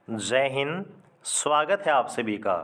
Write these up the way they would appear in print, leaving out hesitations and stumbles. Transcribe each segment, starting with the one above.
जय हिंद। स्वागत है आप सभी का।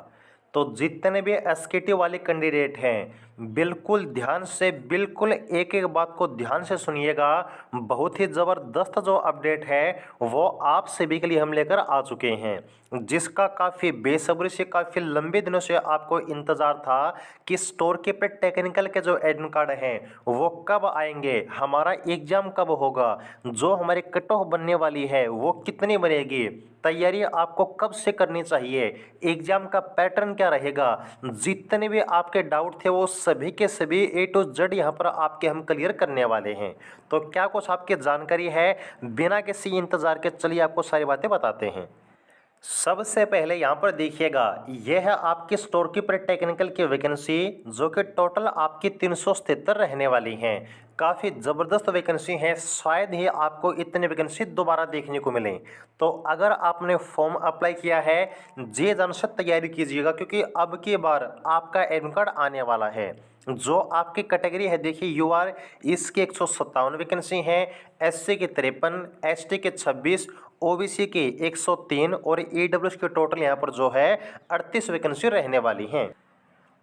तो जितने भी एसकेटी वाले कैंडिडेट हैं, बिल्कुल ध्यान से, बिल्कुल एक एक बात को ध्यान से सुनिएगा। बहुत ही ज़बरदस्त जो अपडेट है वो आप सभी के लिए हम लेकर आ चुके हैं, जिसका काफ़ी बेसब्री से, काफ़ी लंबे दिनों से आपको इंतज़ार था कि स्टोर कीपर टेक्निकल के जो एडमिट कार्ड हैं वो कब आएंगे, हमारा एग्ज़ाम कब होगा, जो हमारी कट ऑफ बनने वाली है वो कितनी बनेगी, तैयारी आपको कब से करनी चाहिए, एग्जाम का पैटर्न क्या रहेगा, जितने भी आपके डाउट थे वो सभी के सभी ए टू जेड यहाँ पर आपके हम क्लियर करने वाले हैं। तो क्या कुछ आपकी जानकारी है, बिना किसी इंतजार के चलिए आपको सारी बातें बताते हैं। सबसे पहले यहाँ पर देखिएगा, यह है आपकी स्टोर कीपर टेक्निकल की वैकेंसी, जो कि टोटल आपकी 377 रहने वाली हैं। काफ़ी ज़बरदस्त वैकेंसी है, शायद ही आपको इतनी वैकेंसी दोबारा देखने को मिले। तो अगर आपने फॉर्म अप्लाई किया है, जी जान से तैयारी कीजिएगा, क्योंकि अब की बार आपका एडमिट कार्ड आने वाला है। जो आपकी कैटेगरी है, देखिए यूआर, इसकी 157 वैकेंसी हैं, एससी की 53, एसटी के 26, ओबीसी की 103 और ईडब्ल्यूएस के टोटल यहाँ पर जो है 38 वैकेंसी रहने वाली हैं।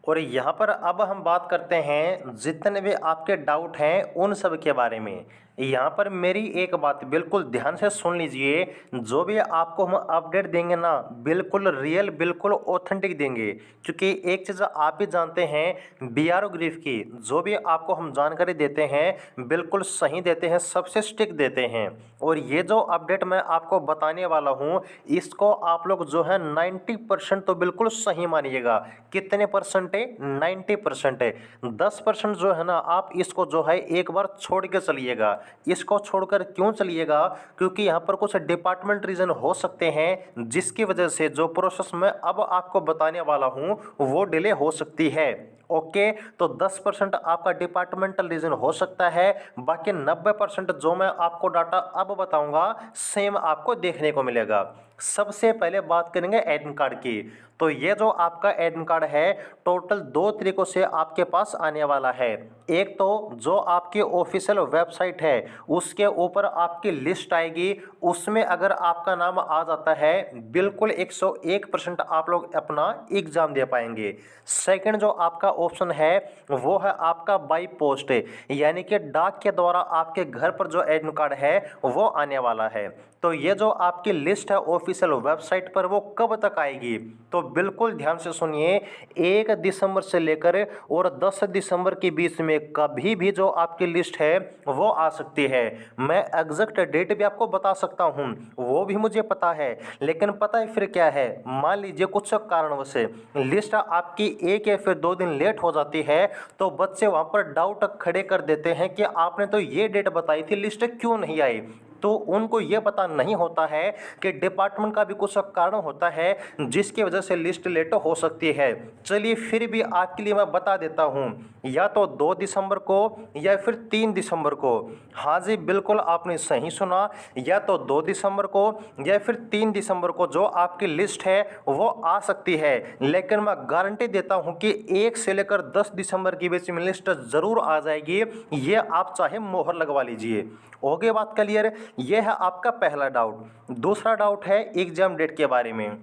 और यहाँ पर अब हम बात करते हैं जितने भी आपके डाउट हैं उन सब के बारे में। यहाँ पर मेरी एक बात बिल्कुल ध्यान से सुन लीजिए, जो भी आपको हम अपडेट देंगे ना, बिल्कुल रियल, बिल्कुल ऑथेंटिक देंगे। क्योंकि एक चीज़ आप भी जानते हैं, बीआरओ ग्रीफ की जो भी आपको हम जानकारी देते हैं बिल्कुल सही देते हैं, सबसे स्टिक देते हैं। और ये जो अपडेट मैं आपको बताने वाला हूँ, इसको आप लोग जो है 90% तो बिल्कुल सही मानिएगा। कितने परसेंट है? 90% है। 10% जो है ना, आप इसको जो है एक बार छोड़ के चलिएगा। इसको छोड़कर क्यों चलिएगा? क्योंकि यहाँ पर कुछ डिपार्टमेंट रीजन हो सकते हैं, जिसकी वजह से जो प्रोसेस मैं अब आपको बताने वाला हूँ वो डिले हो सकती है। ओके, तो 10% आपका डिपार्टमेंटल रीजन हो सकता है, बाकी 90% जो मैं आपको डाटा अब बताऊंगा सेम आपको देखने को मिलेगा। सबसे पहले बात करेंगे एडमिट कार्ड की। तो ये जो आपका एडमिट कार्ड है, टोटल 2 तरीकों से आपके पास आने वाला है। एक तो जो आपकी ऑफिशियल वेबसाइट है उसके ऊपर आपकी लिस्ट आएगी, उसमें अगर आपका नाम आ जाता है, बिल्कुल 101% आप लोग अपना एग्जाम दे पाएंगे। सेकंड जो आपका ऑप्शन है वो है आपका बाई पोस्ट, यानी कि डाक के द्वारा आपके घर पर जो एडमिट कार्ड है वो आने वाला है। तो ये जो आपकी लिस्ट है ऑफिशियल वेबसाइट पर, वो कब तक आएगी? तो बिल्कुल ध्यान से सुनिए, 1 दिसंबर से लेकर और 10 दिसंबर के बीच में कभी भी जो आपकी लिस्ट है वो आ सकती है। मैं एग्जैक्ट डेट भी आपको बता सकता हूँ, वो भी मुझे पता है। लेकिन पता है फिर क्या है, मान लीजिए कुछ कारणों से लिस्ट आपकी 1 या फिर 2 दिन लेट हो जाती है, तो बच्चे वहाँ पर डाउट खड़े कर देते हैं कि आपने तो ये डेट बताई थी, लिस्ट क्यों नहीं आई? तो उनको ये पता नहीं होता है कि डिपार्टमेंट का भी कुछ कारण होता है जिसकी वजह से लिस्ट लेट हो सकती है। चलिए फिर भी आपके लिए मैं बता देता हूँ, या तो 2 दिसंबर को या फिर 3 दिसंबर को। हाँ जी, बिल्कुल आपने सही सुना, या तो 2 दिसंबर को या फिर 3 दिसंबर को जो आपकी लिस्ट है वो आ सकती है। लेकिन मैं गारंटी देता हूँ कि 1 से लेकर 10 दिसंबर के बीच में लिस्ट ज़रूर आ जाएगी, ये आप चाहे मोहर लगवा लीजिए। हो गई बात क्लियर? यह है आपका पहला डाउट। दूसरा डाउट है एग्जाम डेट के बारे में।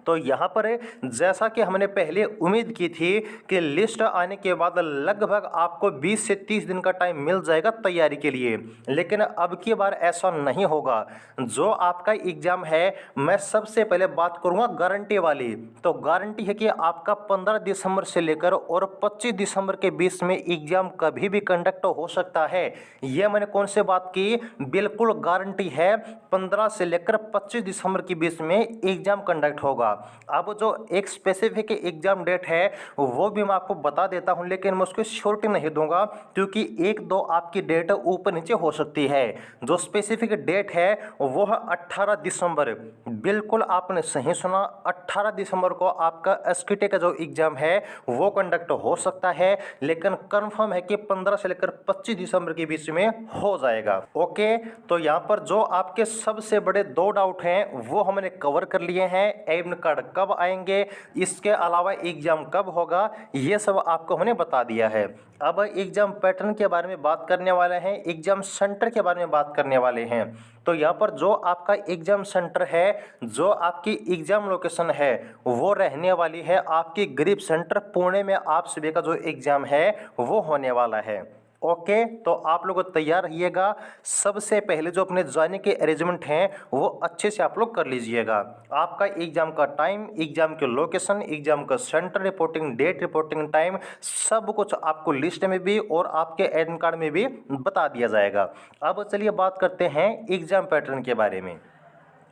तो यहाँ पर जैसा कि हमने पहले उम्मीद की थी कि लिस्ट आने के बाद लगभग आपको 20 से 30 दिन का टाइम मिल जाएगा तैयारी के लिए, लेकिन अब की बार ऐसा नहीं होगा। जो आपका एग्ज़ाम है, मैं सबसे पहले बात करूँगा गारंटी वाली। तो गारंटी है कि आपका 15 दिसंबर से लेकर और 25 दिसंबर के बीच में एग्ज़ाम कभी भी कंडक्ट हो सकता है। यह मैंने कौन से बात की? बिल्कुल गारंटी है, 15 से लेकर 25 दिसंबर के बीच में एग्ज़ाम कंडक्ट होगा। अब जो एक स्पेसिफिक एग्जाम डेट है वो भी मैं आपको बता देता हूं, लेकिन मैं उसको श्योरिटी नहीं दूंगा, क्योंकि 1-2 आपकी डेट ऊपर नीचे हो सकती है। जो स्पेसिफिक डेट है वो है 18 दिसंबर। बिल्कुल आपने सही सुना, 18 दिसंबर को आपका एसकेटी का जो एग्जाम है वो कंडक्ट हो सकता है, लेकिन कंफर्म है कि 15 से लेकर 25 दिसंबर के बीच में हो जाएगा। ओके, तो यहाँ पर जो आपके सबसे बड़े 2 डाउट हैं वो हमने कवर कर लिए हैं। एडमिट कार्ड कब आएंगे, इसके अलावा एग्ज़ाम कब होगा, ये सब आपको हमने बता दिया है। अब एग्ज़ाम पैटर्न के बारे में बात करने वाले हैं, एग्ज़ाम सेंटर के बारे में बात करने वाले हैं। तो यहाँ पर जो आपका एग्ज़ाम सेंटर है, जो आपकी एग्ज़ाम लोकेशन है, वो रहने वाली है आपकी गरीब सेंटर पुणे में। आप सभी का जो एग्ज़ाम है वो होने वाला है। ओके, तो आप लोग तैयार रहिएगा। सबसे पहले जो अपने जाने के अरेंजमेंट हैं वो अच्छे से आप लोग कर लीजिएगा। आपका एग्ज़ाम का टाइम, एग्ज़ाम के लोकेशन, एग्ज़ाम का centre, reporting date, reporting time, सब कुछ आपको लिस्ट में भी और आपके एडमिट कार्ड में भी बता दिया जाएगा। अब चलिए बात करते हैं एग्ज़ाम पैटर्न के बारे में।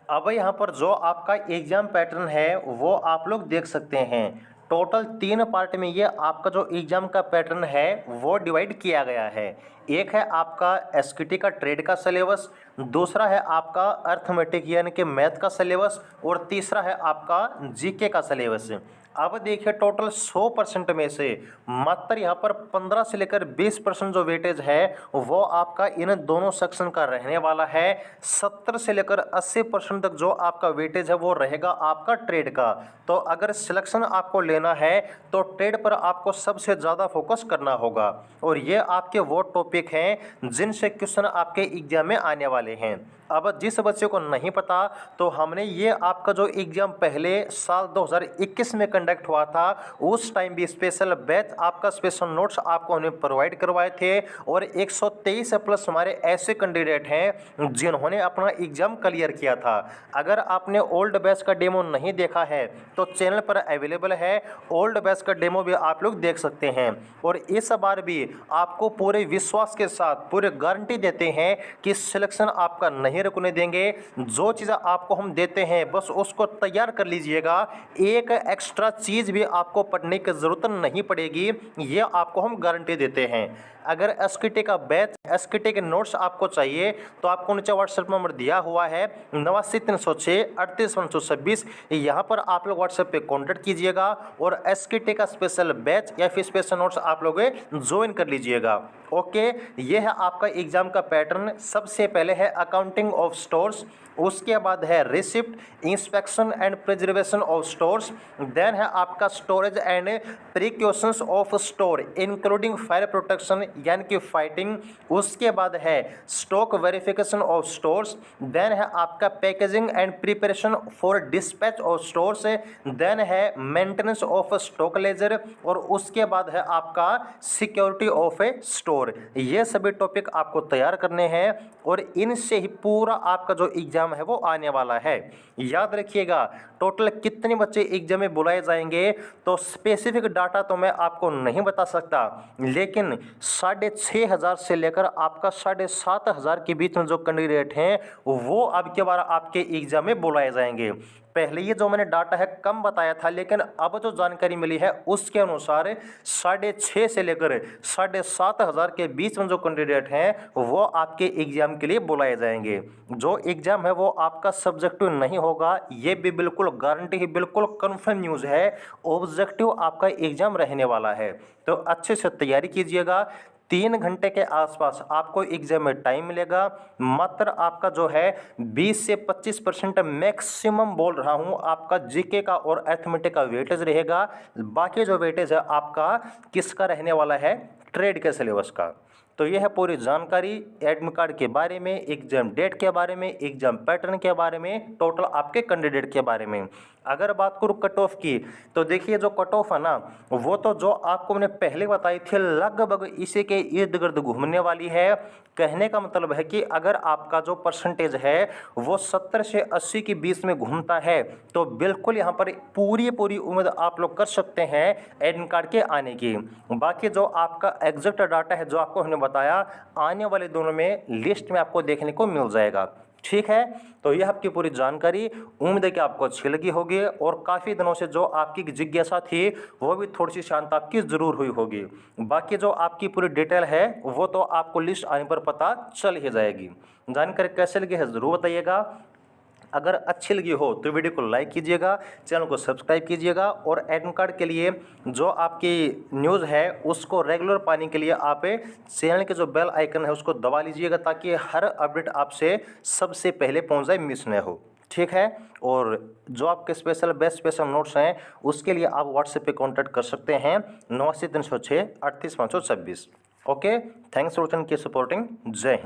अब यहाँ पर जो आपका एग्ज़ाम पैटर्न है वो आप लोग देख सकते हैं। टोटल 3 पार्ट में ये आपका जो एग्ज़ाम का पैटर्न है वो डिवाइड किया गया है। एक है आपका एसकेटी का ट्रेड का सिलेबस, दूसरा है आपका अर्थमेटिक यानी कि मैथ का सिलेबस, और तीसरा है आपका जीके का सिलेबस। अब देखिए टोटल 100% में से मात्र यहाँ पर 15 से लेकर 20% जो वेटेज है वो आपका इन दोनों सेक्शन का रहने वाला है। 70 से लेकर 80% तक जो आपका वेटेज है वो रहेगा आपका ट्रेड का। तो अगर सिलेक्शन आपको लेना है तो ट्रेड पर आपको सबसे ज़्यादा फोकस करना होगा, और ये आपके वो टॉपिक हैं जिनसे क्वेश्चन आपके एग्जाम में आने वाले हैं। अब जिस बच्चे को नहीं पता तो हमने ये आपका जो एग्ज़ाम पहले साल 2021 में कंडक्ट हुआ था, उस टाइम भी स्पेशल बैच आपका स्पेशल नोट्स आपको हमने प्रोवाइड करवाए थे, और 123 प्लस हमारे ऐसे कैंडिडेट हैं जिन्होंने अपना एग्ज़ाम क्लियर किया था। अगर आपने ओल्ड बैच का डेमो नहीं देखा है तो चैनल पर अवेलेबल है, ओल्ड बैच का डेमो भी आप लोग देख सकते हैं। और इस बार भी आपको पूरे विश्वास के साथ पूरे गारंटी देते हैं कि सिलेक्शन आपका नहीं रुकने देंगे। जो चीज़ आपको हम देते हैं बस उसको तैयार कर लीजिएगा, एक एक्स्ट्रा चीज़ भी आपको पढ़ने की ज़रूरत नहीं पड़ेगी, ये आपको हम गारंटी देते हैं। अगर एसकेटी का बैच, एसकेटी के नोट्स आपको चाहिए तो आपको नीचे व्हाट्सएप नंबर दिया हुआ है 8936 यहाँ पर आप लोग व्हाट्सएप पे कॉन्टैक्ट कीजिएगा और एसकेटी का स्पेशल बैच या फिर स्पेशल नोट्स आप लोग ज्वाइन कर लीजिएगा। ओके, ये है आपका एग्जाम का पैटर्न। सबसे पहले है अकाउंटिंग ऑफ स्टोर्स, उसके बाद है receipt, inspection and preservation of stores, then है आपका storage and precautions of store including fire protection यानी कि फाइटिंग, उसके बाद है stock verification of stores, then है आपका packaging and preparation for dispatch of stores, then है मेंटेनेंस ऑफ स्टॉक लेजर, और उसके बाद है आपका सिक्योरिटी ऑफ ए स्टोर। ये सभी टॉपिक आपको तैयार करने हैं और इनसे ही पूरा आपका जो एग्जाम है वो आने वाला है। याद रखिएगा टोटल कितने बच्चे एग्जाम में बुलाए जाएंगे तो स्पेसिफिक डाटा तो मैं आपको नहीं बता सकता, लेकिन 6,500 से लेकर आपका 7,500 के बीच में जो कैंडिडेट हैं वो अब के बार आपके एग्जाम में बुलाए जाएंगे। पहले ये जो मैंने डाटा है कम बताया था, लेकिन अब जो जानकारी मिली है उसके अनुसार 6,500 से लेकर 7,500 के बीच में जो कैंडिडेट हैं वो आपके एग्जाम के लिए बुलाए जाएंगे। जो एग्जाम है वो आपका सब्जेक्टिव नहीं होगा, ये भी बिल्कुल गारंटी है, बिल्कुल कंफर्म न्यूज़ है। ऑब्जेक्टिव आपका एग्जाम रहने वाला है, तो अच्छे से तैयारी कीजिएगा। 3 घंटे के आसपास आपको एग्जाम में टाइम मिलेगा। मात्र आपका जो है 20 से 25% मैक्सिमम बोल रहा हूँ आपका जीके का और अर्थमेटिक का वेटेज रहेगा। बाकी जो वेटेज है आपका किसका रहने वाला है, ट्रेड के सिलेबस का। तो यह है पूरी जानकारी एडमिट कार्ड के बारे में, एग्जाम डेट के बारे में, एग्जाम पैटर्न के बारे में, टोटल आपके कैंडिडेट के बारे में। अगर बात करूँ कट ऑफ की तो देखिए जो कट ऑफ है ना वो तो जो आपको मैंने पहले बताई थी लगभग इसी के इर्द गिर्द घूमने वाली है। कहने का मतलब है कि अगर आपका जो परसेंटेज है वो 70 से 80 के बीच में घूमता है तो बिल्कुल यहाँ पर पूरी उम्मीद आप लोग कर सकते हैं एडमिट कार्ड के आने की। बाकी जो आपका एग्जैक्ट डाटा है जो आपको हमने बताया आने वाले दिनों में लिस्ट में आपको देखने को मिल जाएगा। ठीक है, तो यह आपकी पूरी जानकारी उम्मीद है कि आपको अच्छी लगी होगी और काफ़ी दिनों से जो आपकी जिज्ञासा थी वो भी थोड़ी सी शांत आपकी ज़रूर हुई होगी। बाकी जो आपकी पूरी डिटेल है वो तो आपको लिस्ट आने पर पता चल ही जाएगी। जानकारी कैसे लगी है ज़रूर बताइएगा। अगर अच्छी लगी हो तो वीडियो को लाइक कीजिएगा, चैनल को सब्सक्राइब कीजिएगा और एडमिट कार्ड के लिए जो आपकी न्यूज़ है उसको रेगुलर पाने के लिए आप चैनल के जो बेल आइकन है उसको दबा लीजिएगा ताकि हर अपडेट आपसे सबसे पहले पहुंच जाए, मिस न हो। ठीक है। और जो आपके स्पेशल बेस्ट स्पेशल नोट्स हैं उसके लिए आप व्हाट्सएप पे कांटेक्ट कर सकते हैं 89 306 38 526। ओके, थैंक्स फॉर की सपोर्टिंग। जय हिंद।